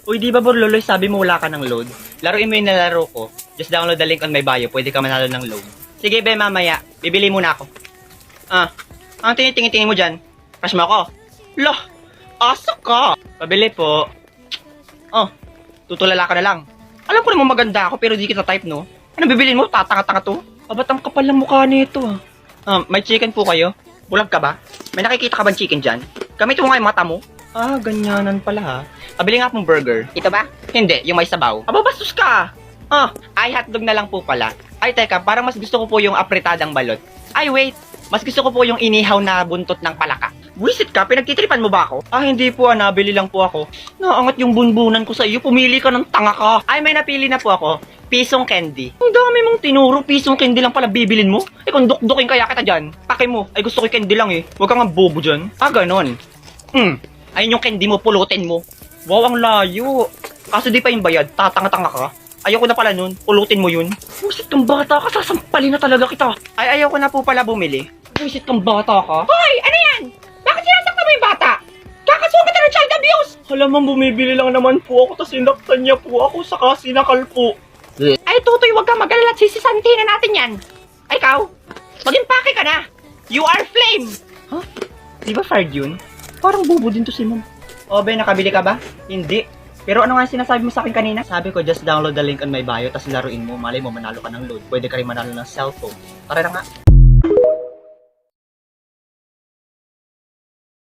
Uy, di ba Borloloy, sabi mo wala ka ng load? Laruin mo yung nalaro ko. Just download the link on my bio. Pwede ka manalo ng load. Sige, be, mamaya. Bibili muna ako. Ang tinitingin-tingin mo dyan? Crush mo ako? Lah, asa ka? Pabili po. Oh, tutulala ka na lang. Alam ko naman maganda ako pero di kita type, no? Ano bibilin mo? Tatanga-tanga to? Ba't ang kapal ng mukha nito, may chicken po kayo? Bulag ka ba? May nakikita ka bang chicken dyan? Gamit mo nga yung mata mo. Ganyanan pala ha. Pabili nga akong burger. Ito ba? Hindi, yung may sabaw. Bastos ka! Ay hotdog na lang po pala. Ay teka, parang mas gusto ko po yung apretadang balot. Ay wait, mas gusto ko po yung inihaw na buntot ng palaka. Wisit ka, pinagtitripan mo ba ako? Hindi po nabili lang po ako. Naangat yung bunbunan ko sa iyo, pumili ka ng tanga ka. Ay may napili na po ako, pisong candy. Ang dami mong tinuro, pisong candy lang pala bibilin mo? Kung dukdukin kaya kita dyan, pake mo. Ay gusto ko yung candy lang eh, huwag kang bobo dyan. Ganon. Ayun yung candy mo, pulutin mo. Wow, ang layo. Kaso di pa yung bayad, tatanga-tanga ka. Ayoko na pala nun, pulutin mo yun. Busit kang bata ka, sasampalin na talaga kita. Ay, ayoko na po pala bumili. Busit kang bata ka. Hoy, ano yan? Bakit sinasakta mo yung bata? Kakasugat na ng child abuse! Alam mo, bumibili lang naman po ako, tas sinaktan niya po ako, saka sinakal po. Ay, Tutoy, wag kang mag-alala at sisisanti na natin yan. Ay, ikaw, mag-impake ka na. You are flame! Di ba fired yun? Parang bobo din to si Ma'am. Ben, nakabili ka ba? Hindi. Pero ano nga sinasabi mo sa akin kanina? Sabi ko, just download the link on my bio, tas laruin mo. Malay mo, manalo ka ng load. Pwede ka rin manalo ng cellphone. Tara na nga.